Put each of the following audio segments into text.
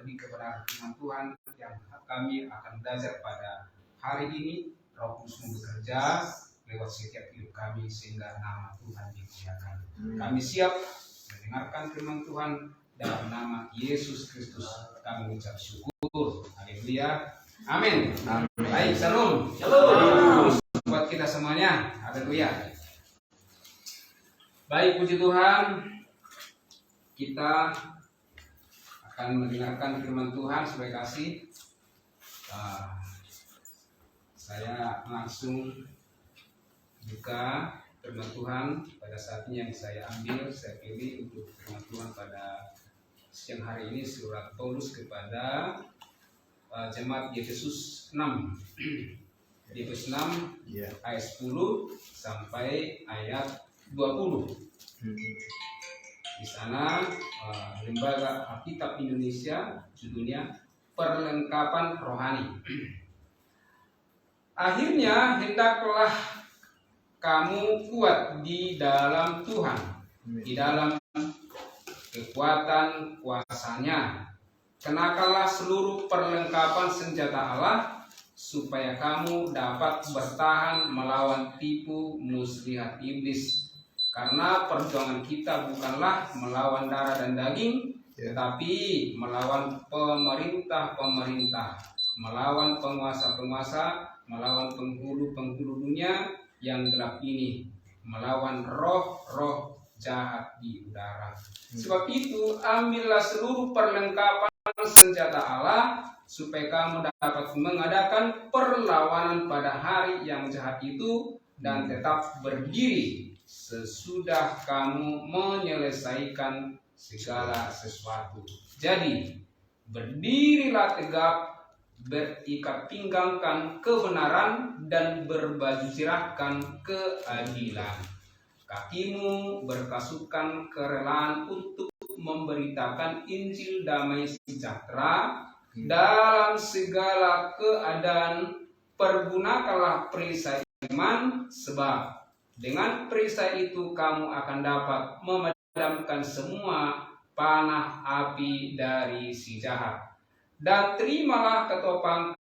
lebih kebenaran firman Tuhan yang kami akan belajar pada hari ini. Roh Kudus bekerja lewat setiap hidup kami sehingga nama Tuhan dimuliakan. Kami siap mendengarkan firman Tuhan dalam nama Yesus Kristus. Kami ucap syukur. Haleluya. Amin. Baik, salam. Shalom buat kita semuanya. Haleluya. Baik, puji Tuhan. Kita akan mendengarkan firman Tuhan sebagai kasih. Saya langsung buka firman Tuhan pada saat ini yang saya ambil, saya pilih untuk firman Tuhan pada siang hari ini surat Paulus kepada jemaat Efesus 6. Di Efesus 6 ayat 10 sampai ayat 20. Di sana Lembaga Alkitab Indonesia judulnya Perlengkapan Rohani. Akhirnya hendaklah kamu kuat di dalam Tuhan, di dalam kekuatan kuasa-Nya. Kenakanlah seluruh perlengkapan senjata Allah supaya kamu dapat bertahan melawan tipu muslihat iblis. Karena perjuangan kita bukanlah melawan darah dan daging, tetapi melawan pemerintah-pemerintah, melawan penguasa-penguasa, melawan penghulu-penghulu dunia yang gelap ini, melawan roh-roh jahat di udara. Sebab itu, ambillah seluruh perlengkapan senjata Allah supaya kamu dapat mengadakan perlawanan pada hari yang jahat itu dan tetap berdiri sesudah kamu menyelesaikan segala sesuatu. Jadi, berdirilah tegap, berikat pinggangkan kebenaran dan berbaju sirahkan keadilan. Kakimu berkasutkan kerelaan untuk memberitakan Injil damai sejahtera dalam segala keadaan. Pergunakanlah perisai iman, sebab dengan perisai itu kamu akan dapat memadamkan semua panah api dari si jahat. Dan terimalah ketopong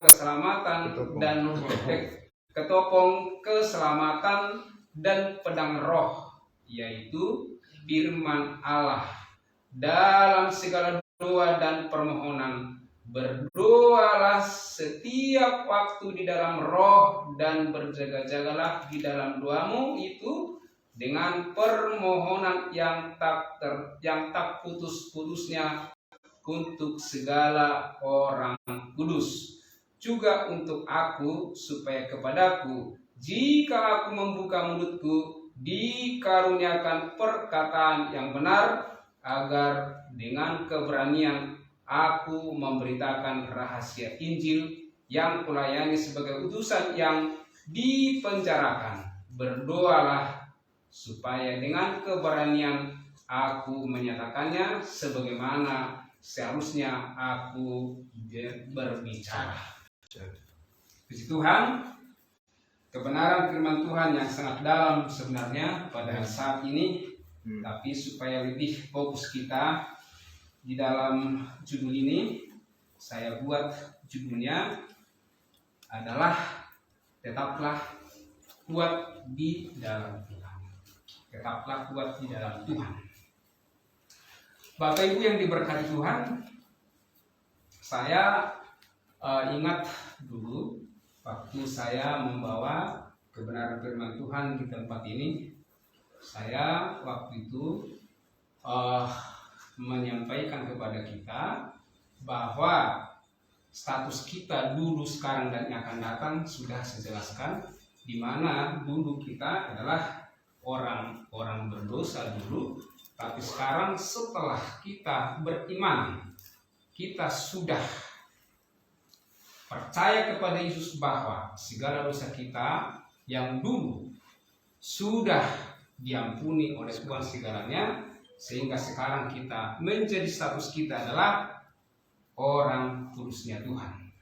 keselamatan dan pedang roh, yaitu firman Allah. Dalam segala doa dan permohonan berdoalah setiap waktu di dalam roh dan berjaga-jagalah di dalam doamu itu dengan permohonan yang tak putus-putusnya untuk segala orang kudus. Juga untuk aku, supaya kepadaku, jika aku membuka mulutku, dikaruniakan perkataan yang benar, agar dengan keberanian aku memberitakan rahasia Injil yang kulayani sebagai utusan yang dipenjarakan. Berdoalah supaya dengan keberanian aku menyatakannya sebagaimana seharusnya aku berbicara. Puji Tuhan, kebenaran firman Tuhan yang sangat dalam sebenarnya pada saat ini, tapi supaya lebih fokus kita di dalam judul ini, saya buat judulnya adalah tetaplah kuat di dalam Tuhan. Tetaplah kuat di dalam Tuhan. Bapak Ibu yang diberkati Tuhan, saya ingat dulu waktu saya membawa kebenaran firman Tuhan di tempat ini, saya waktu itu menyampaikan kepada kita bahwa status kita dulu, sekarang, dan yang akan datang sudah saya jelaskan, di mana dulu kita adalah orang berdosa dulu, tapi sekarang setelah kita beriman, kita sudah percaya kepada Yesus bahwa segala dosa kita yang dulu sudah diampuni oleh Tuhan segalanya, sehingga sekarang kita menjadi status kita adalah orang kudusnya Tuhan.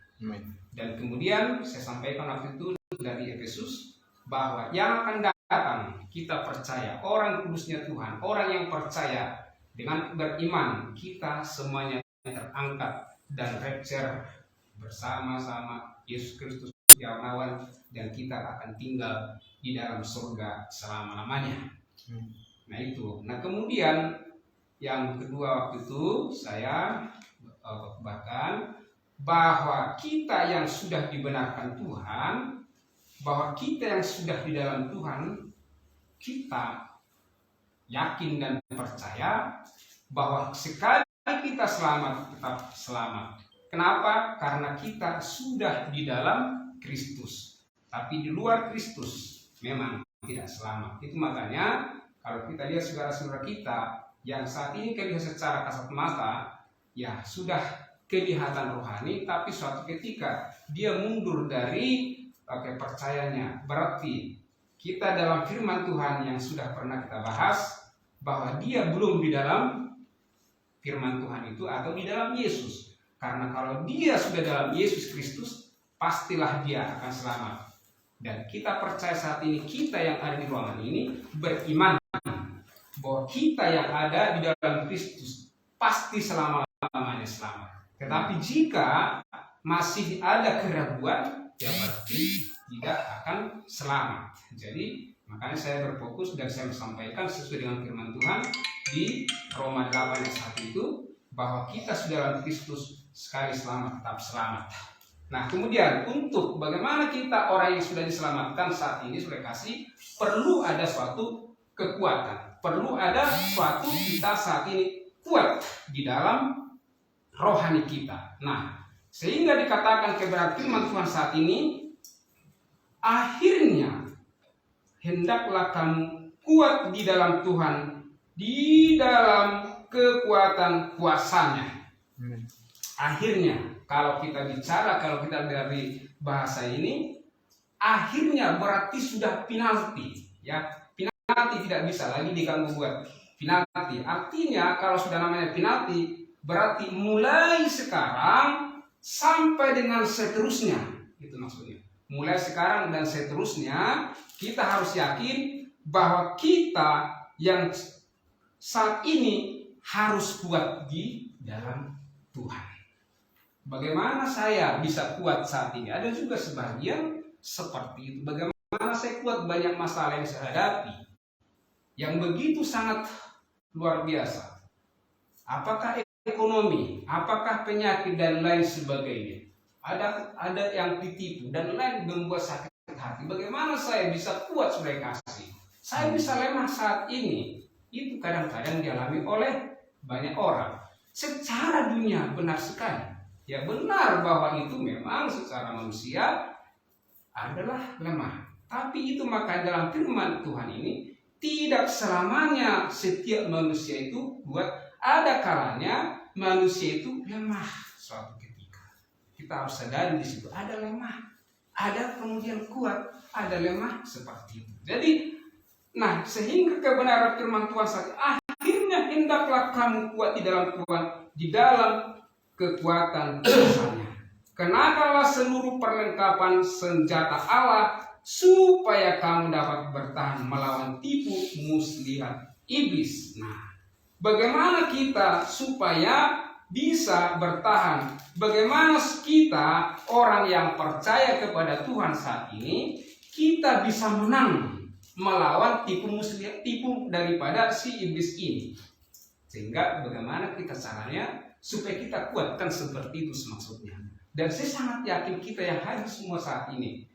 Dan kemudian saya sampaikan waktu itu dari Efesus bahwa yang akan datang kita percaya orang kudusnya Tuhan, orang yang percaya dengan beriman, kita semuanya terangkat dan rapture bersama-sama Yesus Kristus yang awan, dan kita akan tinggal di dalam surga selama-lamanya. Nah itu. Nah kemudian yang kedua waktu itu saya bahkan bahwa kita yang sudah dibenarkan Tuhan, bahwa kita yang sudah di dalam Tuhan, kita yakin dan percaya bahwa sekali kita selamat, tetap selamat. Kenapa? Karena kita sudah di dalam Kristus. Tapi di luar Kristus memang tidak selamat. Itu makanya kalau kita lihat saudara-saudara kita yang saat ini kelihatan secara kasat mata, ya sudah kelihatan rohani, tapi suatu ketika dia mundur dari kepercayaannya. Berarti kita dalam firman Tuhan yang sudah pernah kita bahas, bahwa dia belum di dalam firman Tuhan itu atau di dalam Yesus. Karena kalau dia sudah dalam Yesus Kristus, pastilah dia akan selamat. Dan kita percaya saat ini, kita yang ada di ruangan ini beriman bahwa kita yang ada di dalam Kristus pasti selama-lamanya selamat. Tetapi jika masih ada keraguan, ya berarti tidak akan selamat. Jadi makanya saya berfokus dan saya sampaikan sesuai dengan firman Tuhan di Roma 8 ayat 1 itu, bahwa kita sudah dalam Kristus, sekali selamat tetap selamat. Nah kemudian untuk bagaimana kita orang yang sudah diselamatkan saat ini, sudah kasih, perlu ada suatu kekuatan. Perlu ada suatu kita saat ini kuat di dalam rohani kita. Nah, sehingga dikatakan kebenaran firman Tuhan saat ini, akhirnya hendaklah kamu kuat di dalam Tuhan, di dalam kekuatan kuasanya. Akhirnya, kalau kita bicara, kalau kita dari bahasa ini, akhirnya berarti sudah penalti, ya. Penalti tidak bisa lagi diganggu buat penalti. Artinya kalau sudah namanya penalti, berarti mulai sekarang sampai dengan seterusnya. Itu maksudnya. Mulai sekarang dan seterusnya, kita harus yakin bahwa kita yang saat ini harus kuat di dalam Tuhan. Bagaimana saya bisa kuat saat ini? Ada juga sebagian seperti itu. Bagaimana saya kuat banyak masalah yang saya hadapi, yang begitu sangat luar biasa. Apakah ekonomi, apakah penyakit dan lain sebagainya. Ada yang ditipu dan lain membuat sakit hati. Bagaimana saya bisa kuat sebagai kasih? Saya bisa lemah saat ini. Itu kadang-kadang dialami oleh banyak orang. Secara dunia benar sekali. Ya benar bahwa itu memang secara manusia adalah lemah. Tapi itu maka dalam firman Tuhan ini, tidak selamanya setiap manusia itu kuat. Ada kalanya manusia itu lemah suatu ketika. Kita harus sadari di situ ada lemah, ada kemudian kuat, ada lemah seperti itu. Jadi, nah sehingga kebenaran firman Tuhan saat akhirnya hendaklah kamu kuat di dalam Tuhan, di dalam kekuatan kuasanya. Kenakanlah seluruh perlengkapan senjata Allah, supaya kamu dapat bertahan melawan tipu muslihat iblis. Nah, bagaimana kita supaya bisa bertahan? Bagaimana kita orang yang percaya kepada Tuhan saat ini, kita bisa menang melawan tipu muslihat, tipu daripada si iblis ini? Sehingga bagaimana kita caranya supaya kita kuatkan seperti itu maksudnya. Dan saya sangat yakin kita yang hadir semua saat ini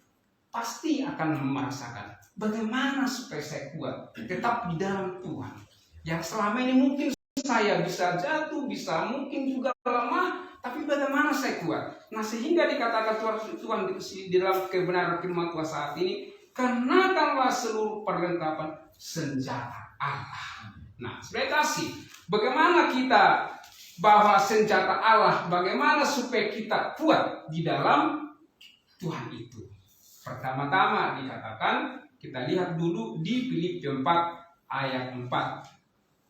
pasti akan merasakan bagaimana supaya saya kuat tetap di dalam Tuhan. Yang selama ini mungkin saya bisa jatuh, bisa mungkin juga lemah, tapi bagaimana saya kuat? Nah sehingga dikatakan Tuhan di dalam kebenaran firman Tuhan saat ini, kenakanlah seluruh perlengkapan senjata Allah. Nah sebagai kasih, bagaimana kita bahwa senjata Allah, bagaimana supaya kita kuat di dalam Tuhan itu? Pertama-tama dikatakan, kita lihat dulu di Filipi 4 ayat 4.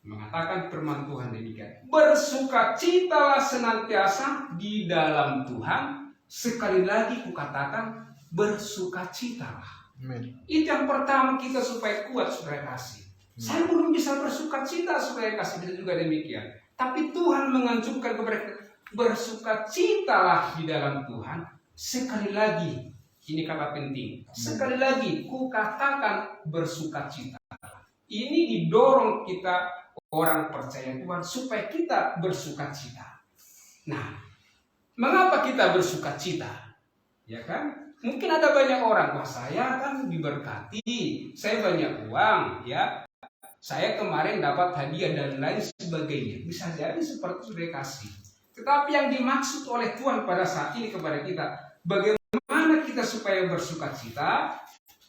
Mengatakan firman Tuhan demikian. Bersukacitalah senantiasa di dalam Tuhan. Sekali lagi kukatakan, bersukacitalah. Itu yang pertama kita supaya kuat, supaya kasih. Saya belum bisa bersukacita supaya kasih, itu juga demikian. Tapi Tuhan menganjurkan kepada kita, bersukacitalah di dalam Tuhan. Sekali lagi, ini kata penting. Sekali lagi, ku katakan bersukacita. Ini didorong kita orang percaya Tuhan supaya kita bersukacita. Nah, mengapa kita bersukacita? Ya kan? Mungkin ada banyak orang, wah saya kan diberkati, saya banyak uang, ya. Saya kemarin dapat hadiah dan lain sebagainya. Bisa jadi seperti sudah kasih. Tetapi yang dimaksud oleh Tuhan pada saat ini kepada kita, bagaimana kita supaya bersukacita?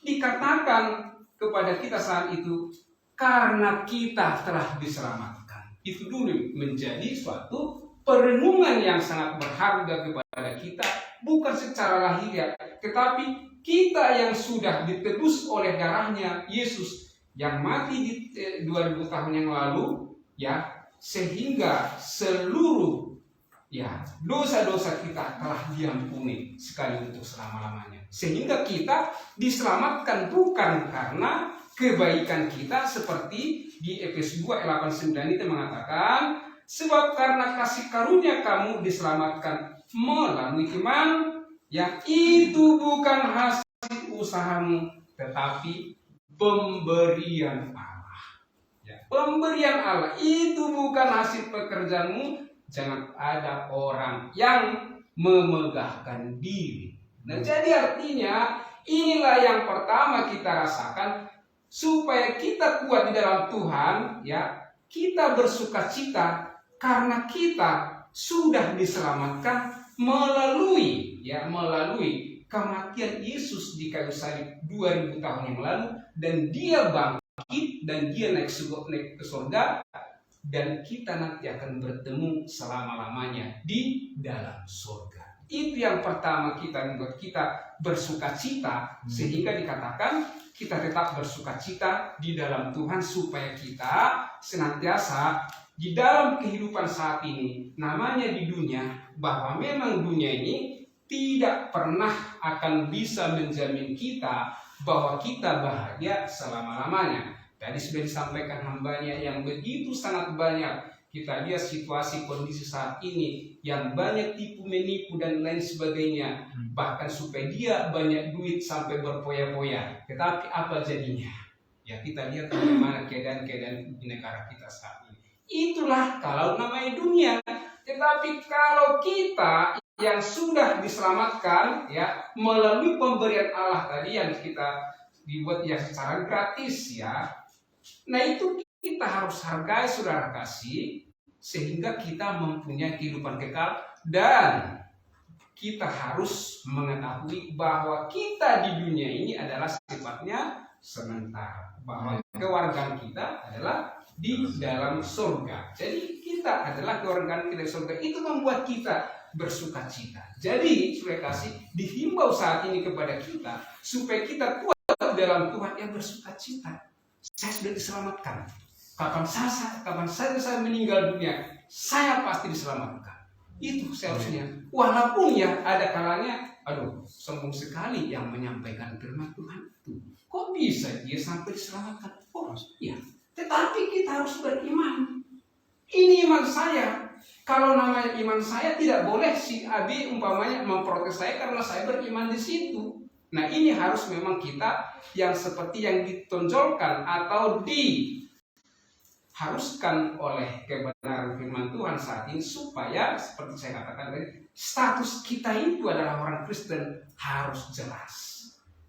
Dikatakan kepada kita saat itu, karena kita telah diselamatkan. Itu dulu menjadi suatu perenungan yang sangat berharga kepada kita, bukan secara lahiriah, tetapi kita yang sudah ditebus oleh darahnya Yesus yang mati di 2000 tahun yang lalu, ya, sehingga seluruh ya dosa-dosa kita telah diampuni sekali untuk selama-lamanya. Sehingga kita diselamatkan bukan karena kebaikan kita, seperti di Efesus 2:8-9 itu mengatakan, sebab karena kasih karunia kamu diselamatkan melalui iman, yang itu bukan hasil usahamu, tetapi pemberian Allah. Ya, pemberian Allah itu bukan hasil pekerjaanmu. Jangan ada orang yang memegahkan diri. Nah, jadi artinya inilah yang pertama kita rasakan supaya kita kuat di dalam Tuhan, ya. Kita bersukacita karena kita sudah diselamatkan melalui kematian Yesus di kayu salib 2000 tahun yang lalu, dan dia bangkit dan dia naik ke surga, dan kita nanti akan bertemu selama-lamanya di dalam surga. Itu yang pertama kita membuat kita bersukacita, sehingga dikatakan kita tetap bersukacita di dalam Tuhan supaya kita senantiasa di dalam kehidupan saat ini, namanya di dunia, bahwa memang dunia ini tidak pernah akan bisa menjamin kita bahwa kita bahagia selama-lamanya. Tadi sudah disampaikan hambanya yang begitu sangat banyak. Kita lihat situasi kondisi saat ini yang banyak tipu menipu dan lain sebagainya. Bahkan supaya dia banyak duit sampai berpoya-poya. Tetapi apa jadinya? Ya, kita lihat bagaimana keadaan-keadaan di negara kita saat ini. Itulah kalau namanya dunia. Tetapi kalau kita yang sudah diselamatkan, ya, melalui pemberian Allah tadi yang kita dibuat ya secara gratis, ya. Nah, itu kita harus hargai, saudara kasih, sehingga kita mempunyai kehidupan kekal, dan kita harus mengetahui bahwa kita di dunia ini adalah sifatnya sementara, bahwa kewargaan kita adalah di dalam surga. Jadi kita adalah kewargaan kita di surga. Itu membuat kita bersukacita. Jadi saudara kasih, dihimbau saat ini kepada kita supaya kita kuat dalam Tuhan yang bersukacita. Saya sudah diselamatkan. Kapan saja saya meninggal dunia, saya pasti diselamatkan. Itu seharusnya. Walaupun ya ada kalanya, sombong sekali yang menyampaikan firman Tuhan itu. Kok bisa dia sampai diselamatkan? Oh iya. Tetapi kita harus beriman. Ini iman saya. Kalau namanya iman saya, tidak boleh si Abi umpamanya memprotes saya karena saya beriman di situ. Nah, ini harus memang kita yang seperti yang ditonjolkan atau diharuskan oleh kebenaran firman Tuhan saat ini, supaya seperti saya katakan tadi, status kita itu adalah orang Kristen harus jelas.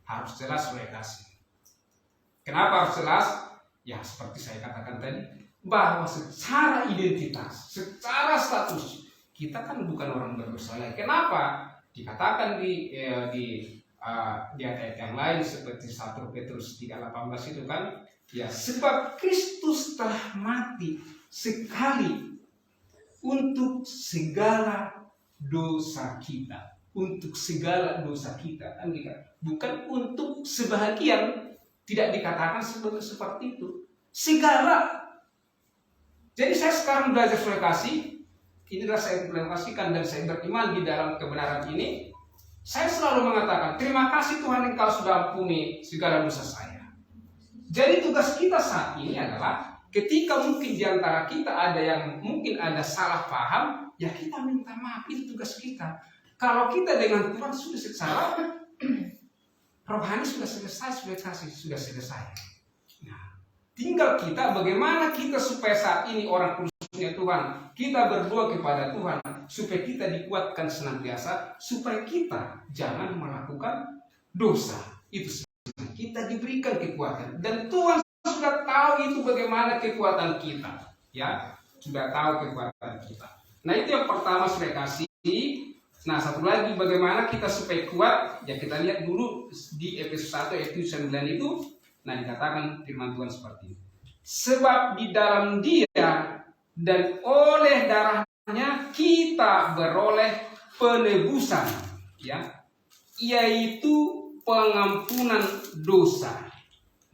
Harus jelas oleh kasih. Kenapa harus jelas? Ya, seperti saya katakan tadi, bahwa secara identitas, secara status, kita kan bukan orang berdosa lagi. Kenapa? Dikatakan di ayat yang lain seperti 1 Petrus 3:18 itu kan, ya, sebab Kristus telah mati sekali untuk segala dosa kita, kan, bukan untuk sebahagian, tidak dikatakan seperti itu, segala. Jadi saya sekarang belajar saudara kasih, inilah saya implementasikan dan saya beriman di dalam kebenaran ini. Saya selalu mengatakan, terima kasih Tuhan Engkau sudah ampuni segala dosa saya. Jadi tugas kita saat ini adalah ketika mungkin di antara kita ada yang mungkin ada salah paham, ya kita minta maaf, itu tugas kita. Kalau kita dengan Tuhan sudah secara rohani sudah selesai, sudah selesai. Nah, tinggal kita bagaimana kita supaya saat ini orang kudusnya Tuhan, kita berdoa kepada Tuhan supaya kita dikuatkan senantiasa, supaya kita jangan melakukan dosa. Itu kita diberikan kekuatan, dan Tuhan sudah tahu itu bagaimana kekuatan kita, ya, sudah tahu kekuatan kita. Nah, itu yang pertama saya kasih. Nah, satu lagi bagaimana kita supaya kuat, ya kita lihat dulu di Efesus 1 ayat 9 itu. Nah, dikatakan firman Tuhan seperti ini. Sebab di dalam Dia dan oleh darahnya kita beroleh penebusan, ya, yaitu pengampunan dosa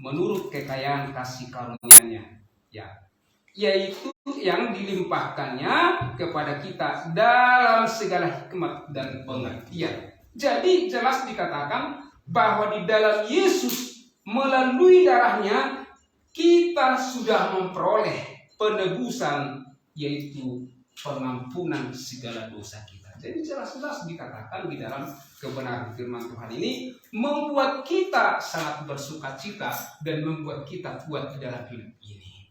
menurut kekayaan kasih karunia-Nya, ya, yaitu yang dilimpahkannya kepada kita dalam segala hikmat dan pengertian. Jadi jelas dikatakan bahwa di dalam Yesus melalui darahnya kita sudah memperoleh penebusan, yaitu pengampunan segala dosa kita. Jadi jelas-jelas dikatakan di dalam kebenaran firman Tuhan ini membuat kita sangat bersukacita dan membuat kita kuat di dalam hidup ini.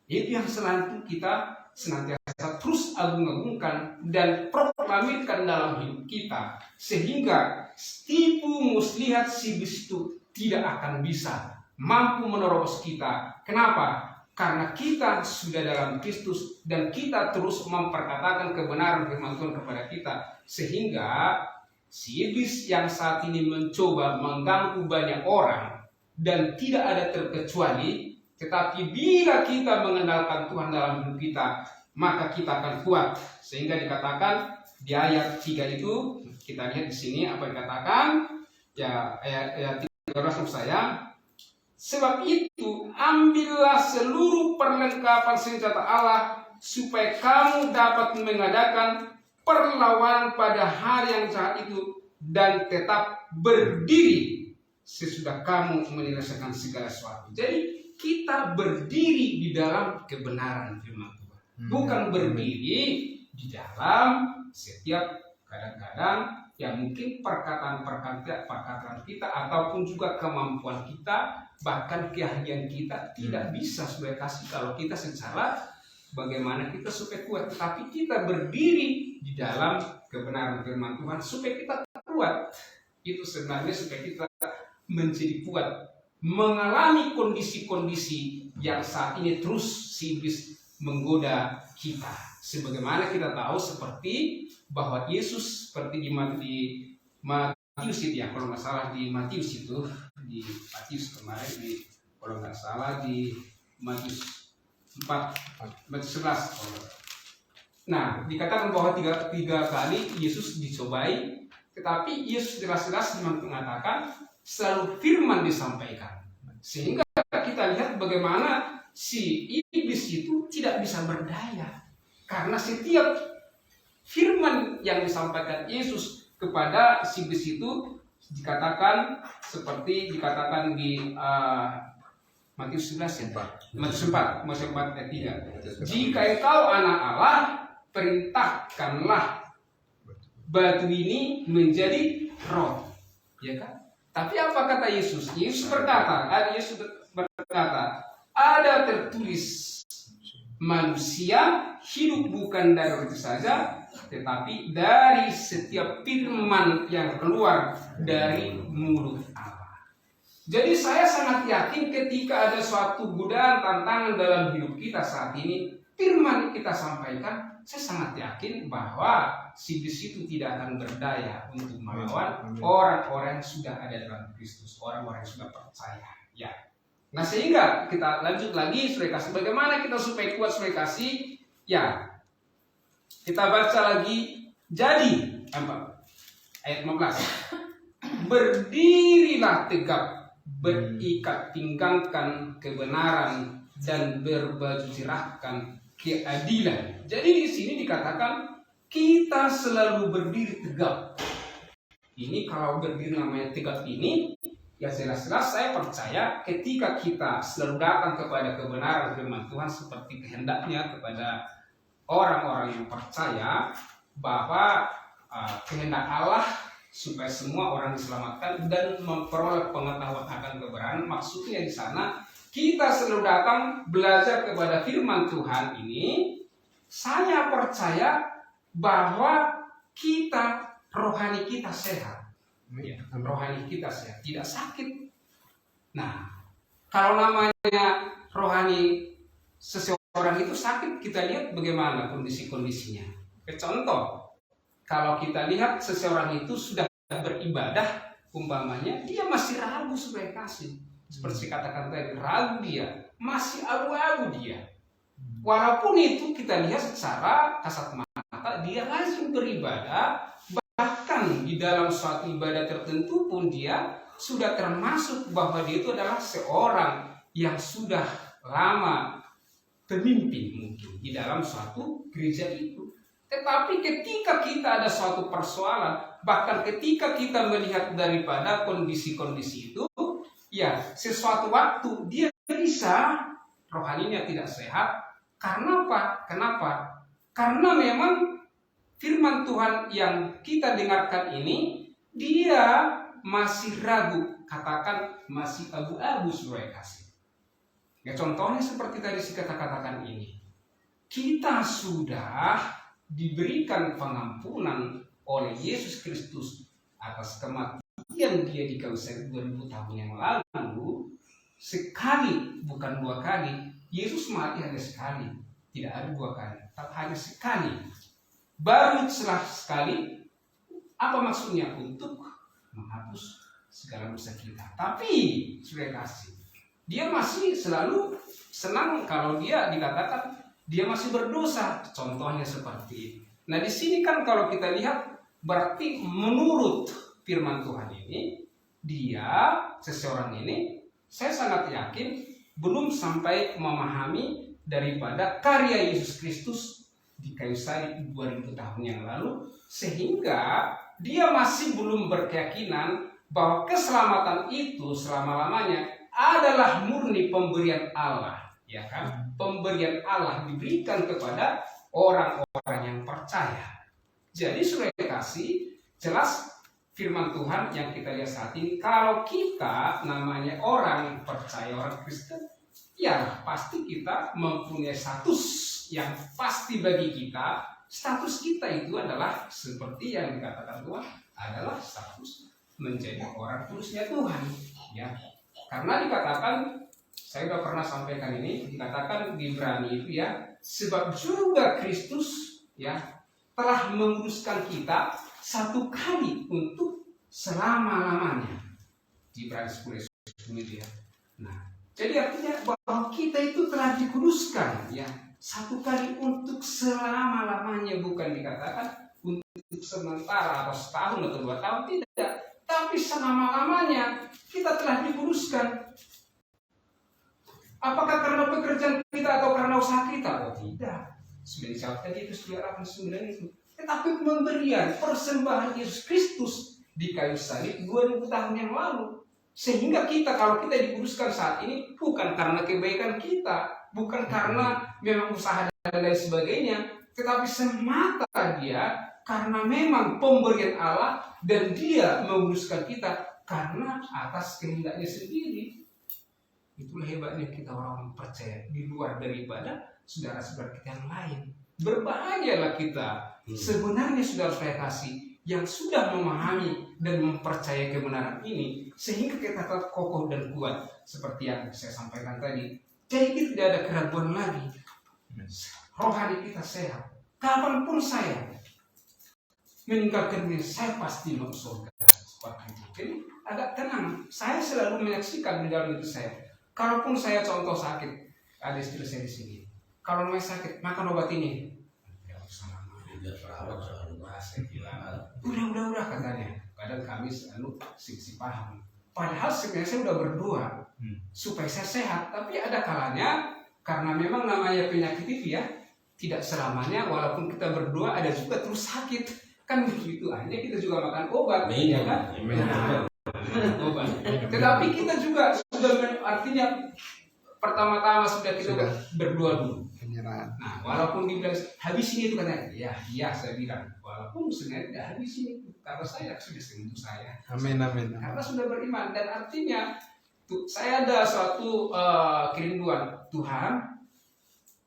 Itu yang selalu kita senantiasa terus agung-agungkan dan proklamirkan dalam hidup kita, sehingga tipu muslihat si iblis itu tidak akan bisa mampu menerobos kita. Kenapa? Karena kita sudah dalam Kristus dan kita terus memperkatakan kebenaran firman Tuhan kepada kita, sehingga si iblis yang saat ini mencoba mengganggu banyak orang dan tidak ada terkecuali. Tetapi bila kita mengenalkan Tuhan dalam hidup kita, maka kita akan kuat. Sehingga dikatakan di ayat 3 itu, kita lihat di sini apa dikatakan, ya ayat 13 saya. Sebab itu ambillah seluruh perlengkapan senjata Allah supaya kamu dapat mengadakan perlawanan pada hari yang jahat itu dan tetap berdiri sesudah kamu menyelesaikan segala sesuatu. Jadi kita berdiri di dalam kebenaran firman Tuhan, bukan berdiri di dalam setiap kadang-kadang yang mungkin perkataan kita ataupun juga kemampuan kita, bahkan keahlian kita tidak bisa supaya kasih kalau kita secara bagaimana kita supaya kuat. Tetapi kita berdiri di dalam kebenaran firman Tuhan supaya kita kuat. Itu sebenarnya supaya kita menjadi kuat, mengalami kondisi-kondisi yang saat ini terus si iblis menggoda kita. Sebagaimana kita tahu seperti bahwa Yesus seperti di Matius itu, ya, kalau nggak salah di Matius itu, di Matius kemarin, kalau nggak salah di Matius 11. Nah, dikatakan bahwa tiga kali Yesus dicobai, tetapi Yesus jelas-jelas mengatakan selalu firman disampaikan, sehingga kita lihat bagaimana si iblis itu tidak bisa berdaya, karena setiap firman yang disampaikan Yesus kepada si iblis itu dikatakan seperti dikatakan di Matius 11 ya, Matius 4 ayat 3. Jika engkau anak Allah, perintahkanlah batu ini menjadi roti, ya kan? Tapi apa kata Yesus? Yesus berkata, ada tertulis, manusia hidup bukan dari roti saja, tetapi dari setiap firman yang keluar dari mulut Allah. Jadi saya sangat yakin ketika ada suatu godaan, tantangan dalam hidup kita saat ini, firman kita sampaikan, saya sangat yakin bahwa si iblis itu tidak akan berdaya untuk melawan orang-orang yang sudah ada dalam Kristus, orang-orang yang sudah percaya. Ya. Nah, sehingga kita lanjut lagi, Saudara kasih, bagaimana kita supaya kuat, Saudara kasih? Ya, kita baca lagi. Jadi, ayat 15. Berdirilah tegap, berikat pinggangkan kebenaran dan berbaju cerahkan keadilan. Jadi di sini dikatakan kita selalu berdiri tegap. Ini kalau berdiri namanya tegap ini, ya jelas-jelas saya percaya ketika kita selalu datang kepada kebenaran firman Tuhan seperti kehendaknya kepada orang-orang yang percaya bahwa kehendak Allah supaya semua orang diselamatkan dan memperoleh pengetahuan akan kebenaran. Maksudnya di sana kita selalu datang belajar kepada firman Tuhan ini. Saya percaya bahwa rohani kita sehat, rohani kita sehat, tidak sakit. Nah, kalau namanya rohani seseorang itu sakit, kita lihat bagaimana kondisi-kondisinya. Contoh, kalau kita lihat seseorang itu sudah beribadah, umpamanya dia masih ragu supaya kasih. Seperti katakan tadi, ragu dia, masih abu-abu dia. Walaupun itu kita lihat secara kasat mata, dia rajin beribadah, bahkan di dalam suatu ibadah tertentu pun dia sudah termasuk bahwa dia itu adalah seorang yang sudah lama pemimpin mungkin di dalam suatu gereja itu. Tetapi ketika kita ada suatu persoalan, bahkan ketika kita melihat daripada kondisi-kondisi itu, ya sesuatu waktu dia bisa rohaninya tidak sehat. Karena apa? Kenapa? Karena memang firman Tuhan yang kita dengarkan ini, dia masih ragu, katakan masih abu-abu surai kasih. Ya, contohnya seperti tadi si kata-katakan ini. Kita sudah diberikan pengampunan oleh Yesus Kristus atas kematian dia di kayu salib 2000 tahun yang lalu. Sekali, bukan 2 kali. Yesus mati hanya sekali, tidak ada 2 kali, tapi hanya sekali. Baru setelah sekali, apa maksudnya? Untuk menghapus segala dosa kita. Tapi sudah kasih, dia masih selalu senang kalau dia dikatakan dia masih berdosa. Contohnya seperti ini. Nah di sini kan kalau kita lihat, berarti menurut firman Tuhan ini, dia seseorang ini, saya sangat yakin belum sampai memahami daripada karya Yesus Kristus di kayu salib 2000 tahun yang lalu, sehingga dia masih belum berkeyakinan bahwa keselamatan itu selama-lamanya adalah murni pemberian Allah, ya kan? Pemberian Allah diberikan kepada orang-orang yang percaya. Jadi sudah dikasih jelas firman Tuhan yang kita lihat saat ini, kalau kita namanya orang percaya, orang Kristen, ya pasti kita mempunyai status yang pasti bagi kita. Status kita itu adalah seperti yang dikatakan Tuhan, adalah status menjadi orang kudusnya Tuhan. Ya, karena dikatakan, saya sudah pernah sampaikan ini, dikatakan di Ibrani itu ya, sebab juga Kristus ya telah menguduskan kita satu kali untuk selama-lamanya. Di Ibrani 10 itu ya. Nah, jadi artinya bahwa kita itu telah dikuduskan ya satu kali untuk selama-lamanya, bukan dikatakan untuk sementara atau setahun atau 2 tahun, tidak, tapi selama-lamanya kita telah dikuduskan. Apakah karena pekerjaan kita atau karena usaha kita? Oh tidak. Sebenarnya jawab tadi itu 9 itu. Tetapi pemberian persembahan Yesus Kristus di kayu salib 2000 tahun yang lalu. Sehingga kita, kalau kita dikuduskan saat ini, bukan karena kebaikan kita, bukan karena memang usaha dan lain sebagainya, tetapi semata dia karena memang pemberian Allah, dan dia menguduskan kita karena atas kehendaknya sendiri. Itulah hebatnya kita orang percaya. Di luar daripada saudara-saudara kita yang lain, berbahagialah kita. Sebenarnya saudara-saudara kasih yang sudah memahami dan mempercayai kebenaran ini, sehingga kita tetap kokoh dan kuat seperti yang saya sampaikan tadi. Jadi kita tidak ada keraguan lagi. Rohani kita sehat. Kapanpun saya meninggalkan diri, saya pasti masuk surga. Seperti itu. Jadi agak tenang. Saya selalu menyaksikan di dalam itu saya. Kalaupun saya contoh sakit, ada istri saya di sini. Kalau mau sakit, makan obat ini. Saya bilang, udah katanya. Kadang kami selalu sisi paham. Padahal sebenarnya saya udah berdoa supaya saya sehat. Tapi ada kalanya, karena memang namanya penyakit itu ya, tidak selamanya. Walaupun kita berdoa, ada juga terus sakit. Kan begitu aja, kita juga makan obat, ya kan? Obat. Tetapi kita juga sudah, artinya pertama-tama sudah kita berdoa dulu. Benar. Nah, walaupun dibilang habisin itu katanya, iya saya bilang, walaupun sebenarnya tidak habisin itu, karena saya sudah sembuh saya. Amin. Karena sudah beriman, dan artinya saya ada suatu kerinduan Tuhan.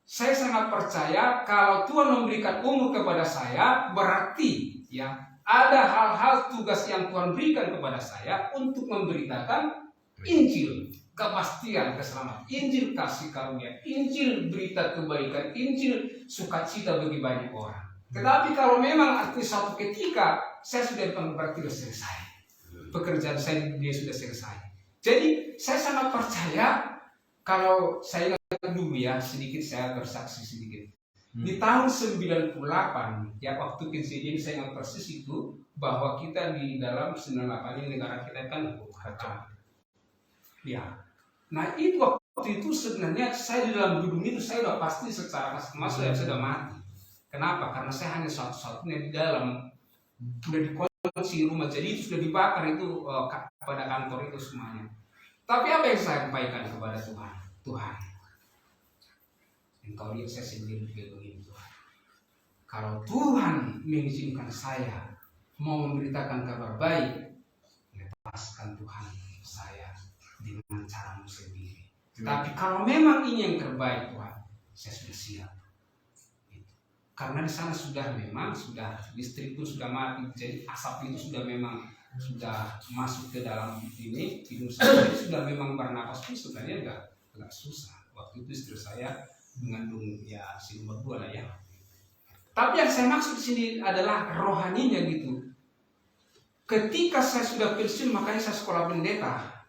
Saya sangat percaya kalau Tuhan memberikan umur kepada saya, berarti ya ada hal-hal tugas yang Tuhan berikan kepada saya untuk memberitakan Injil, kepastian keselamatan, Injil kasih karunia, Injil berita kebaikan, Injil sukacita bagi banyak orang. Tetapi kalau memang arti suatu ketika saya sudah berarti sudah selesai, pekerjaan saya dia sudah selesai. Jadi saya sangat percaya, kalau saya ingat dulu ya, sedikit saya bersaksi sedikit. Di tahun 98 ya, waktu kejadian saya ingat persis itu, bahwa kita di dalam 98 ini negara kita kan kacau. Ya. Nah itu waktu itu sebenarnya saya di dalam gedung itu saya sudah pasti secara kasar saya sudah mati. Kenapa? Karena saya hanya satu-satunya di dalam, sudah dikunci rumah, jadi itu sudah dibakar itu pada kantor itu semuanya. Tapi apa yang saya sampaikan kepada Tuhan? Tuhan, Engkau lihat saya sendiri begini Tuhan. Kalau Tuhan mengizinkan saya mau memberitakan kabar baik, lepaskan Tuhan saya dengan caramu sendiri. Tapi kalau memang ini yang terbaik Tuhan, saya sudah siap. Karena di sana sudah listrik pun sudah mati, jadi asap itu sudah memang sudah masuk ke dalam ini, hidung saya sudah memang bernapas pun sebenarnya agak susah. Waktu itu istri saya mengandung ya si nomor 2 lah ya. Tapi yang saya maksud di sini adalah rohaninya gitu. Ketika saya sudah pensiun, makanya saya sekolah pendeta,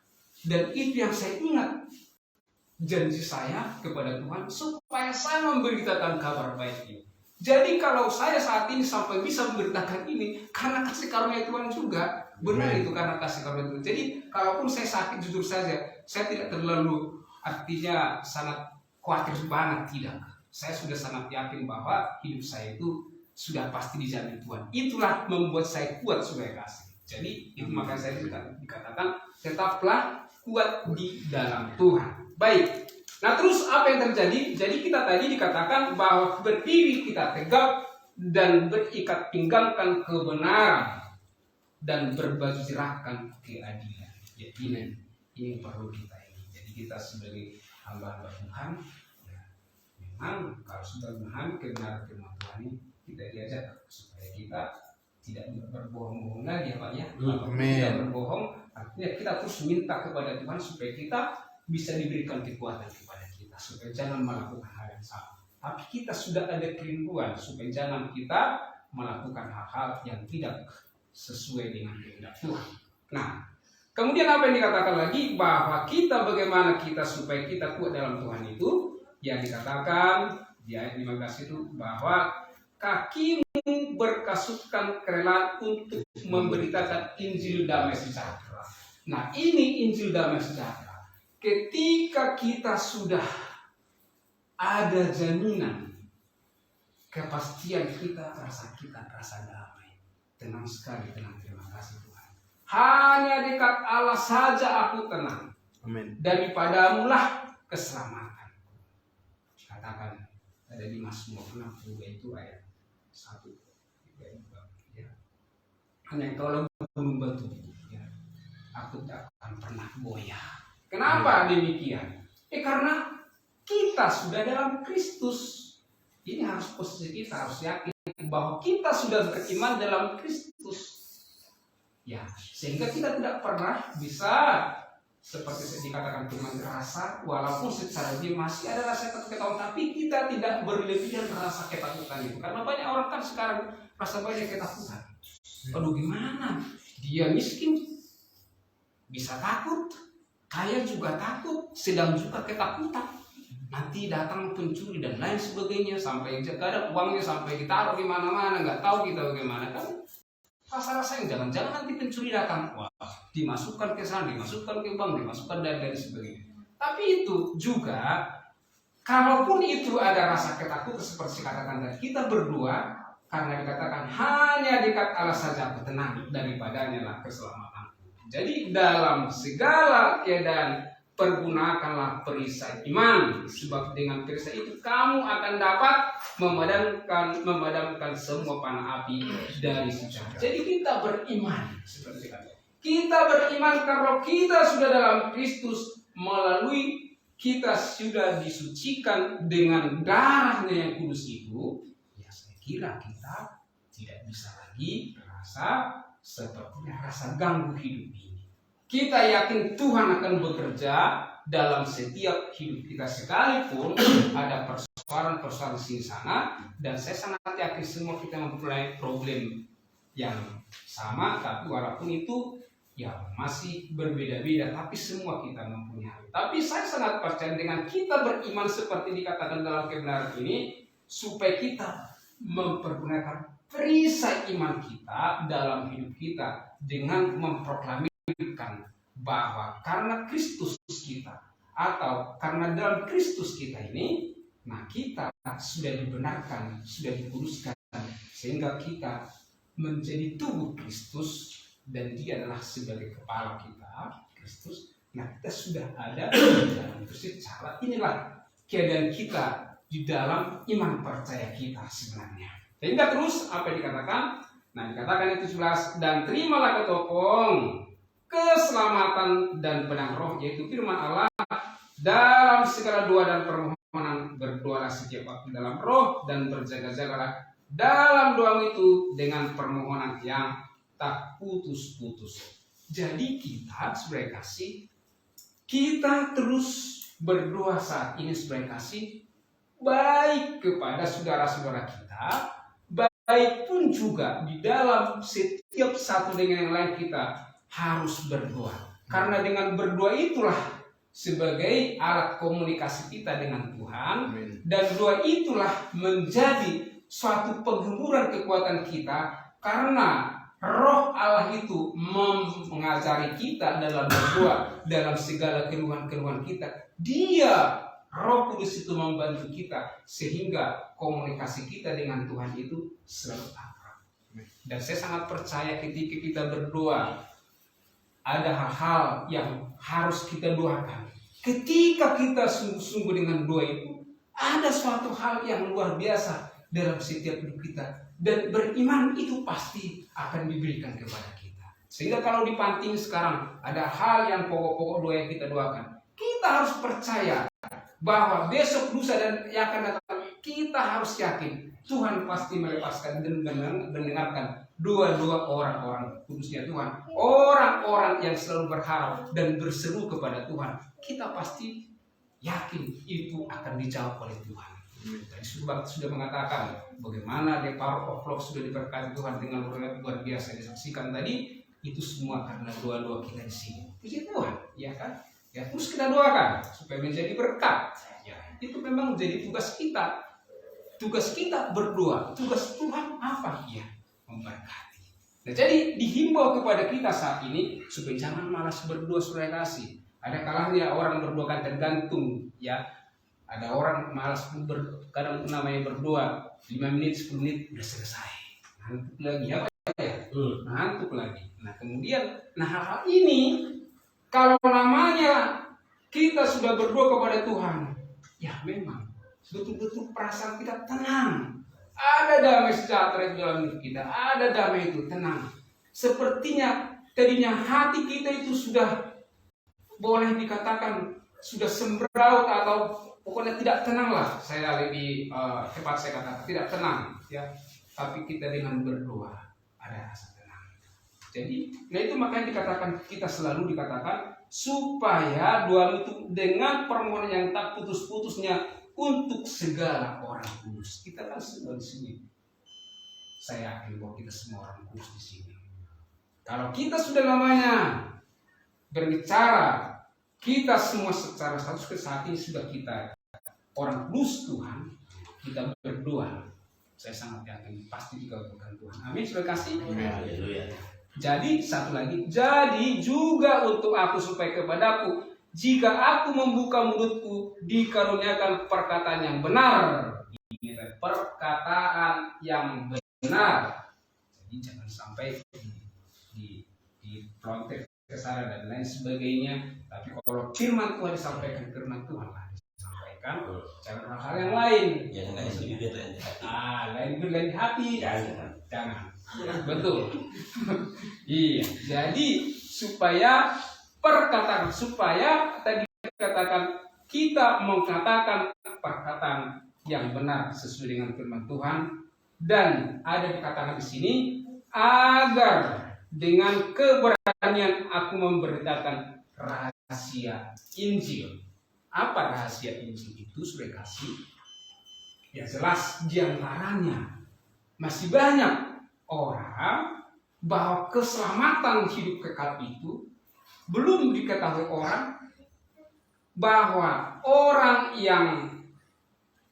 dan itu yang saya ingat janji saya kepada Tuhan supaya saya memberitakan kabar baik ini. Jadi kalau saya saat ini sampai bisa memberitakan ini karena kasih karunia Tuhan juga. Benar itu karena kasih karunia Tuhan. Jadi kalaupun saya sakit, jujur saja, saya tidak terlalu artinya sangat khawatir banget, tidak. Saya sudah sangat yakin bahwa hidup saya itu sudah pasti dijamin Tuhan. Itulah membuat saya kuat supaya kasih. Jadi itu makanya saya dikatakan tetaplah kuat di dalam Tuhan. Baik. Nah terus apa yang terjadi? Jadi kita tadi dikatakan bahwa berdiri kita tegak dan berikat pinggangkan kebenaran dan berbaju jerahkan keadilan. Ya, ini yang perlu kita ini. Jadi kita sebagai hamba-hamba Tuhan, ya, memang kalau sudah memahami kebenaran firman Tuhan ini, kita diajak supaya kita tidak berbohong-bohong lagi ya Pak ya. Kalau kita berbohong, artinya kita terus minta kepada Tuhan supaya kita bisa diberikan kekuatan kepada kita supaya jangan melakukan hal yang sama. Tapi kita sudah ada kerinduan supaya jangan kita melakukan hal-hal yang tidak sesuai dengan kehendak Tuhan. Nah, kemudian apa yang dikatakan lagi, bahwa kita bagaimana kita supaya kita kuat dalam Tuhan itu, yang dikatakan di ayat 15 itu bahwa kakimu berkasutkan kerelaan untuk memberitakan Injil damai sejahtera. Nah, ini Injil damai sejahtera. Ketika kita sudah ada jaminan, kepastian kita rasa damai, tenang sekali, tenang, terima kasih Tuhan. Hanya dekat Allah saja aku tenang. Amin. Daripadamu lah keselamatan. Katakan ada di Mazmur 62 itu ayat 1. Ya. Hanya kalau gunung batu, ya, aku tak akan pernah goyah. Kenapa demikian? Karena kita sudah dalam Kristus. Ini harus posisi kita, harus yakin bahwa kita sudah beriman dalam Kristus. Ya, sehingga kita tidak pernah bisa seperti dikatakan firman rasa, walaupun secara dia masih ada rasa ketakutan, tapi kita tidak berlebihan rasa ketakutan itu. Karena banyak orang kan sekarang rasa banyak ketakutan. Aduh gimana? Dia miskin bisa takut, kaya juga takut, sedang juga ketakutan. Nanti datang pencuri dan lain sebagainya, sampai kadang uangnya sampai ditaruh di mana-mana, nggak tahu kita bagaimana kan. Rasa-rasa yang jangan-jangan nanti pencuri datang, wah, dimasukkan ke sana, dimasukkan ke bank, dimasukkan dan lain sebagainya. Tapi itu juga, kalaupun itu ada rasa ketakutan seperti katakan tadi, kita berdua karena dikatakan hanya dekat Allah saja aku tenang, daripadanya lah keselamatan. Jadi dalam segala keadaan pergunakanlah perisai iman, sebab dengan perisai itu kamu akan dapat memadamkan semua panah api dari si jahat. Jadi kita beriman seperti itu. Kita beriman karena kita sudah dalam Kristus, melalui kita sudah disucikan dengan darahnya yang kudus itu. Ya, saya kira kita tidak bisa lagi merasa seperti rasa ganggu hidup ini. Kita yakin Tuhan akan bekerja dalam setiap hidup kita, sekalipun ada persoalan-persoalan di sana, dan saya sangat yakin semua kita mempunyai problem yang sama, tapi walaupun itu ya masih berbeda-beda, tapi semua kita mempunyai. Tapi saya sangat percaya dengan kita beriman seperti dikatakan dalam kebenaran ini, supaya kita mempergunakan perisai iman kita dalam hidup kita dengan memproklamirkan bahwa karena Kristus kita, atau karena dalam Kristus kita ini, nah kita sudah dibenarkan, sudah dikuduskan, sehingga kita menjadi tubuh Kristus, dan Dia adalah sebagai kepala kita, Kristus. Nah, kita sudah ada di dalam Kristus. Cara inilah keadaan kita di dalam iman percaya kita sebenarnya. Sehingga terus apa yang dikatakan? Nah, dikatakan itu 11, dan terimalah ketopong keselamatan dan pedang roh, yaitu firman Allah, dalam segala doa dan permohonan berdoalah setiap waktu dalam roh, dan berjaga-jagalah dalam doa itu dengan permohonan yang tak putus-putus. Jadi kita sebagai kasih, kita terus berdoa saat ini sebagai kasih, baik kepada saudara-saudara kita, baik pun juga di dalam setiap satu dengan yang lain kita harus berdoa. Karena dengan berdoa itulah sebagai alat komunikasi kita dengan Tuhan. Dan doa itulah menjadi suatu penggemburan kekuatan kita, karena Roh Allah itu mengajari kita dalam berdoa, dalam segala keluhan-keluhan kita. Dia, Roh Kudus itu membantu kita, sehingga komunikasi kita dengan Tuhan itu selalu akrab. Dan saya sangat percaya ketika kita berdoa, ada hal-hal yang harus kita doakan. Ketika kita sungguh-sungguh dengan doa itu, ada suatu hal yang luar biasa dalam setiap hidup kita. Dan beriman itu pasti akan diberikan kepada kita. Sehingga kalau di Panting sekarang ada hal yang pokok-pokok doa yang kita doakan, kita harus percaya bahwa besok, lusa, dan yang akan datang, kita harus yakin Tuhan pasti melepaskan dan mendengarkan doa-doa orang-orang kudusnya Tuhan, orang-orang yang selalu berharap dan berseru kepada Tuhan. Kita pasti yakin itu akan dijawab oleh Tuhan. Tadi sudah mengatakan bagaimana the power of love sudah diberkati Tuhan dengan luar biasa disaksikan tadi. Itu semua karena doa-doa kita di sini. Puji Tuhan, ya kan? Ya, terus kita doakan supaya menjadi berkat. Ya, itu memang menjadi tugas kita. Tugas kita berdoa. Tugas Tuhan apa? Ya, memberkati. Nah, jadi dihimbau kepada kita saat ini supaya jangan malas berdoa, saudara kasih. Ada kalanya orang berdoa kan tergantung, ya. Ada orang malas kadang namanya berdoa 5 menit, 10 menit udah selesai. Ngantuk lagi apa ya? Ngantuk lagi. Nah, kemudian hal-hal ini kalau namanya kita sudah berdoa kepada Tuhan, ya memang betul-betul perasaan kita tenang. Ada damai sejahtera di dalam hidup kita, ada damai itu tenang. Sepertinya tadinya hati kita itu sudah boleh dikatakan sudah semberaut atau pokoknya tidak tenang lah. Saya lebih tepat saya katakan tidak tenang, ya. Tapi kita dengan berdoa ada rasa tenang. Jadi, nah itu makanya dikatakan kita selalu dikatakan supaya doa itu dengan permohonan yang tak putus-putusnya untuk segala orang kudus. Kita kan semua di sini. Saya yakin bahwa kita semua orang kudus di sini. Kalau kita sudah namanya berbicara, kita semua secara status saat ini sudah kita orang kudus Tuhan, kita berdoa. Saya sangat yakin pasti dikabulkan Tuhan. Amin. Sudah kasih. Haleluya. Jadi satu lagi, jadi juga untuk aku supaya kepadaku, jika aku membuka mulutku, dikaruniakan perkataan yang benar. Ini perkataan yang benar. Jadi jangan sampai di pelontek kesalahan dan lain sebagainya. Tapi kalau firman Tuhan disampaikan, firman Tuhan lah disampaikan, jangan hal yang lain. Yang lain bibir lain di hati. Lain bibir lain di hati. Jangan. Betul. Iya. Jadi supaya tadi katakan kita mengatakan perkataan yang benar sesuai dengan firman Tuhan, dan ada dikatakan di sini agar dengan keberanian aku memberitakan rahasia Injil. Apa rahasia Injil itu, Saudara kasih? Ya jelas diantaranya masih banyak orang bahwa keselamatan hidup kekal itu belum diketahui orang, bahwa orang yang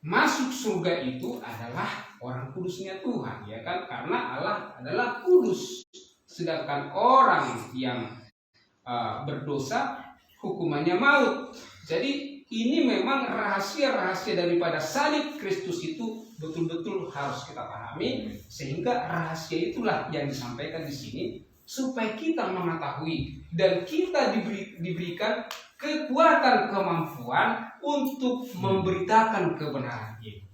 masuk surga itu adalah orang kudusnya Tuhan, ya kan? Karena Allah adalah kudus. Sedangkan orang yang berdosa hukumannya maut. Jadi ini memang rahasia-rahasia daripada salib Kristus itu betul-betul harus kita pahami, sehingga rahasia itulah yang disampaikan di sini supaya kita mengetahui dan kita diberikan kekuatan, kemampuan untuk memberitakan kebenaran ini.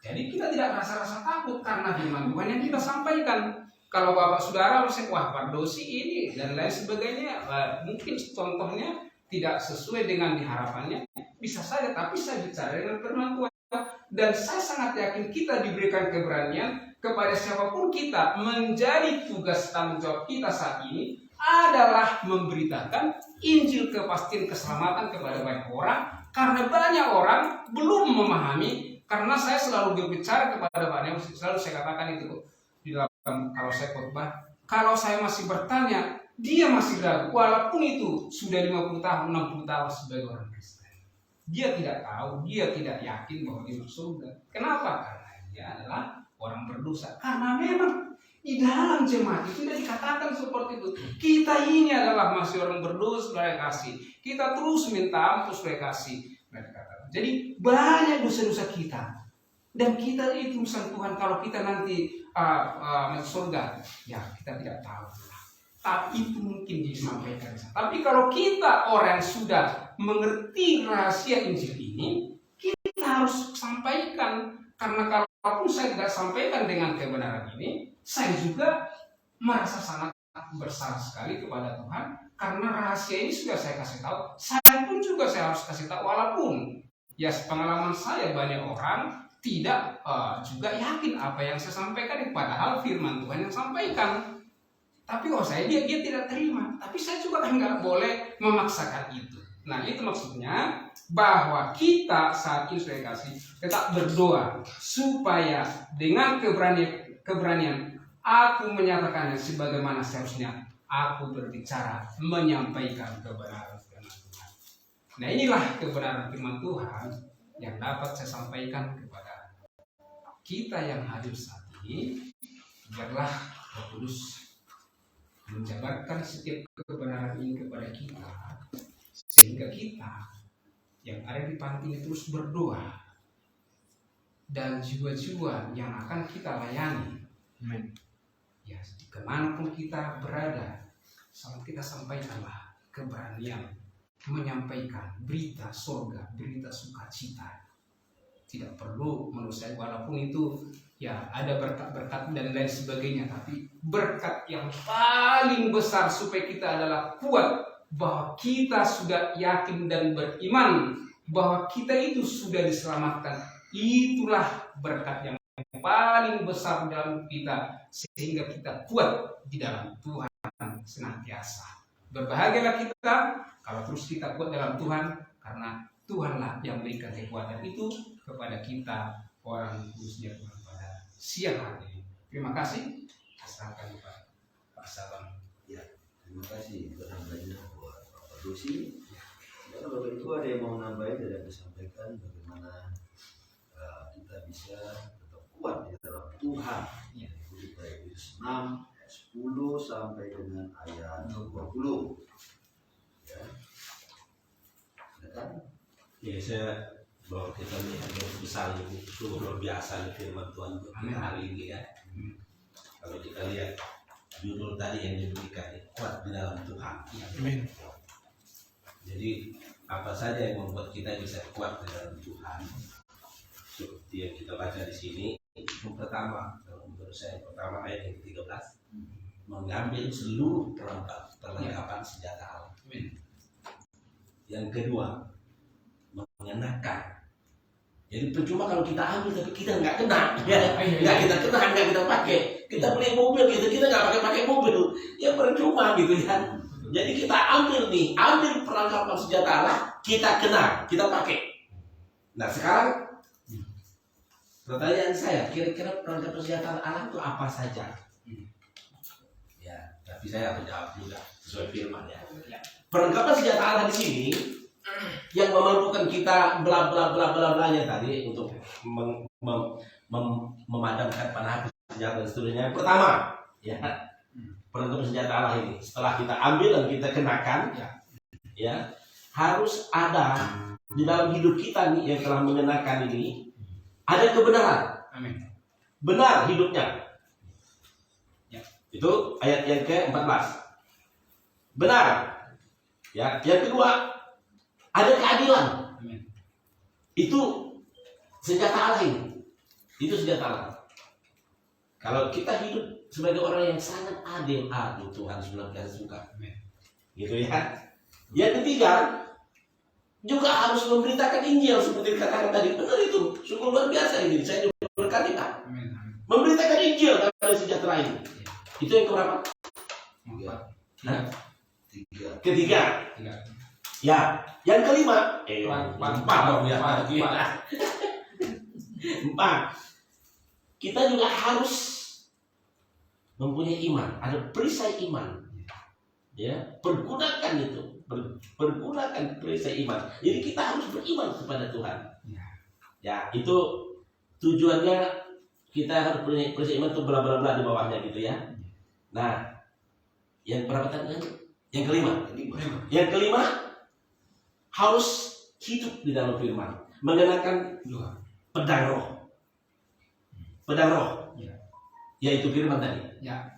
Jadi kita tidak rasa-rasa takut karena firman Tuhan yang kita sampaikan. Kalau Bapak Saudara wah pardosi ini dan lain sebagainya, mungkin contohnya tidak sesuai dengan diharapannya, bisa saja, tapi saya bicara dengan firman Tuhan. Dan saya sangat yakin kita diberikan keberanian kepada siapapun kita, menjadi tugas tanggung jawab kita saat ini adalah memberitakan Injil, kepastian keselamatan kepada banyak orang, karena banyak orang belum memahami. Karena saya selalu berbicara kepada banyak, selalu saya katakan itu di dalam kalau saya khotbah, kalau saya masih bertanya, dia masih ragu, walaupun itu sudah 50 tahun, 60 tahun sebagai orang Kristen. Dia tidak tahu, dia tidak yakin bahwa dia masuk surga. Kenapa? Karena dia adalah orang berdosa. Karena memang di dalam jemaat itu tidak dikatakan seperti itu. Kita ini adalah masih orang berdosa, Saudara kasih. Kita terus minta ampun, Saudara kasih. Jadi banyak dosa-dosa kita. Dan kita itu urusan Tuhan, kalau kita nanti masuk surga, ya kita tidak tahu. Tapi itu mungkin disampaikan. Tapi kalau kita orang yang sudah mengerti rahasia Injil ini, kita harus sampaikan. Karena kalaupun saya tidak sampaikan dengan kebenaran ini, saya juga merasa sangat bersalah sekali kepada Tuhan. Karena rahasia ini sudah saya kasih tahu. Saya pun juga saya harus kasih tahu, walaupun ya pengalaman saya banyak orang tidak juga yakin apa yang saya sampaikan, padahal firman Tuhan yang sampaikan. Tapi saya dia tidak terima. Tapi saya juga kan nggak boleh memaksakan itu. Nah itu maksudnya bahwa kita saat ini sudah kasih tetap berdoa supaya dengan keberanian aku menyatakannya sebagaimana seharusnya aku berbicara, menyampaikan kebenaran firman Tuhan. Nah inilah kebenaran firman Tuhan yang dapat saya sampaikan kepada kita yang hadir saat ini. Biarlah Roh Kudus menjabarkan setiap kebenaran ini kepada kita, sehingga kita yang ada di panti ini terus berdoa, dan jiwa-jiwa yang akan kita layani, ya kemanapun kita berada, selalu kita sampaikanlah keberanian menyampaikan berita surga, berita sukacita. Tidak perlu menurut saya, walaupun itu ya ada berkat-berkat dan lain sebagainya, tapi berkat yang paling besar supaya kita adalah kuat bahwa kita sudah yakin dan beriman bahwa kita itu sudah diselamatkan. Itulah berkat yang paling besar dalam kita, sehingga kita kuat di dalam Tuhan senantiasa. Berbahagialah kita kalau terus kita kuat dalam Tuhan, karena Tuhanlah yang berikan kekuatan itu kepada kita, orang kudusnya Tuhan, pada siang hari ini. Terima kasih. Serahkan kepada Pak Sabang. Ya, terima kasih untuk nambahnya buat Pak Dosi. Dan Bapak Ibu ada yang mau nambahin dari yang disampaikan, bagaimana kita bisa tetap kuat di dalam Tuhan. Ya. Di Efesus 6, 10 sampai dengan ayat 20. Ya. Ya, saya bahwa kita melihat yang besar ini sungguh luar biasa firman Tuhan hari ini ya. Kalau kita lihat judul tadi yang diberikan, kuat di dalam Tuhan. Amin. Jadi apa saja yang membuat kita bisa kuat di dalam Tuhan, seperti yang kita baca di sini. Yang pertama, kalau menurut saya yang pertama ayat yang ke-13, mengambil seluruh perlengkapan senjata Allah. Yang kedua, mengenakan. Jadi percuma kalau kita ambil tapi kita nggak kena, ya, nggak kita kena, nggak kita pakai. Kita beli mobil gitu, kita nggak pakai mobil, ya percuma gitu ya. Jadi kita ambil perlengkapan senjata Allah, kita kena, kita pakai. Nah sekarang pertanyaan saya, kira-kira perlengkapan senjata Allah itu apa saja? Ya, tapi saya akan jawab juga sesuai firman ya. Perlengkapan senjata Allah di sini yang memampukan kita bla bla bla bla blanya tadi untuk memadamkan panah senjata dan seterusnya. Yang pertama, ya, perlengkapan senjata Allah ini setelah kita ambil dan kita kenakan, ya, harus ada di dalam hidup kita nih yang telah mengenakan ini ada kebenaran. Amin. Benar hidupnya. Ya. Itu ayat yang ke-14. Benar. Ya, yang kedua, ada keadilan. Amin. Itu senjata Allah ini. Itu senjata Allah. Kalau kita hidup sebagai orang yang sangat adil, Tuhan senantiasa suka. Amin. Gitu ya. Yang ketiga, juga harus memberitakan Injil seperti dikatakan tadi. Benar itu, sungguh luar biasa ini. Saya juga berkali Pak. Amin. Memberitakan Injil dari sejahtera ini. Itu yang keberapa? Ketiga. Ya, yang kelima, empat. Kita juga harus mempunyai iman, ada perisai iman. Ya, pergunakan itu, pergunakan perisai iman. Jadi kita harus beriman kepada Tuhan. Ya, itu tujuannya kita harus punya perisai iman itu bla bla bla di bawahnya gitu ya. Nah, yang berapa tadi? Yang kelima. Yang kelima harus hidup di dalam firman, mengenakan pedang roh. Pedang roh. Yaitu firman tadi. Ya,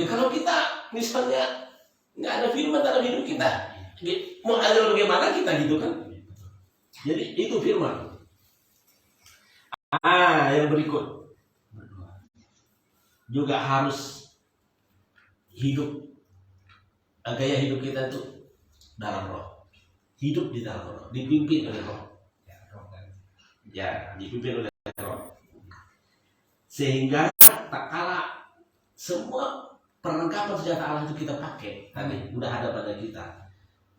kalau kita misalnya nggak ada firman dalam hidup kita, mau ada bagaimana kita gitu kan? Jadi itu firman. Yang berikut juga harus hidup, gaya hidup kita itu dalam roh. Hidup di dalam roh, dipimpin oleh roh. Ya, dipimpin oleh roh. Sehingga tak kala semua perlengkapan senjata Allah itu kita pakai, tadi udah ada pada kita,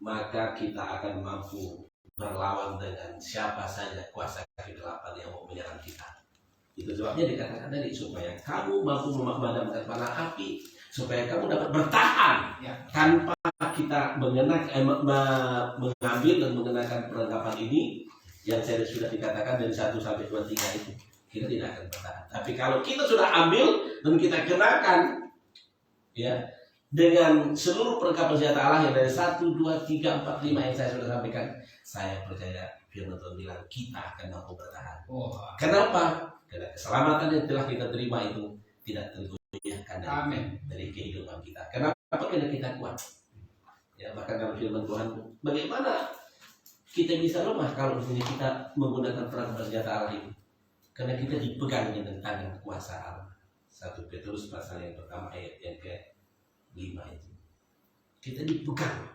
maka kita akan mampu berlawan dengan siapa saja kuasa kegelapan yang mau menyerang kita. Itu sebabnya dikatakan tadi, supaya kamu mampu memadamkan panah api, supaya kamu dapat bertahan tanpa kita mengambil dan mengenakan perlengkapan ini yang saya sudah dikatakan dari 1 sampai 23 itu, kita tidak akan bertahan. Tapi kalau kita sudah ambil dan kita kenakan, ya, dengan seluruh perlengkapan senjata Allah yang dari 1, 2, 3, 4, 5 yang saya sudah sampaikan, saya percaya firman Tuhan bilang kita akan mampu bertahan. Kenapa? Karena keselamatan yang telah kita terima itu tidak tergoyahkan dari kehidupan kita. Kenapa? Karena kita kuat. Ya, bahkan dalam firman Tuhan, bagaimana kita bisa lemah kalau misalnya kita menggunakan perlengkapan senjata Allah ini? Karena kita dipegang dengan tangan kuasa Allah. 1 Petrus pasal yang pertama ayat yang ke-5 itu. Kita dipegang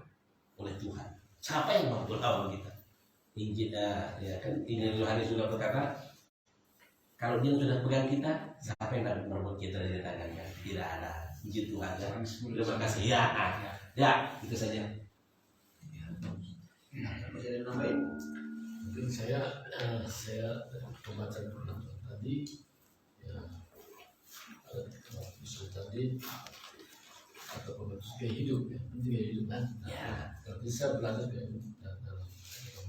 oleh Tuhan. Siapa yang mampu lawan kita? Injil, ya kan? Injil Yohanes juga berkata, kalau dia sudah pegang kita, siapa yang dapat merebut kita dari tangannya? Tidak ada. Injil Tuhan. Ya. Terima kasih. Ya, itu saja. Masih ada nambahin? Mungkin saya pembacaan firman Tuhan tadi, ya, bisa tadi atau pembacaan gaya hidup, ya, penting gaya hidup kan. Kalau bisa belajar gaya hidup dalam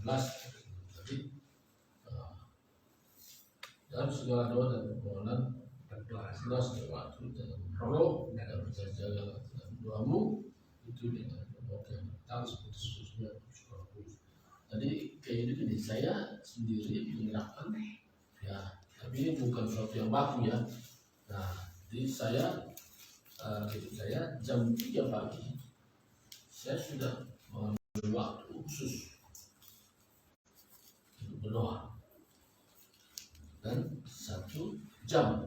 18 tadi, dalam segala doa dan permohonan berdoa segala waktu dalam roh dan berjaga dalam doamu itu dengan doa yang betul seputus-putusnya syukur kudus. Jadi kayak hidup ini saya sendiri menyerahkan, ya, tapi ini bukan sesuatu yang baku ya. Nah, jadi saya hidup saya jam 3 pagi saya sudah mengambil waktu khusus untuk berdoa dan 1 jam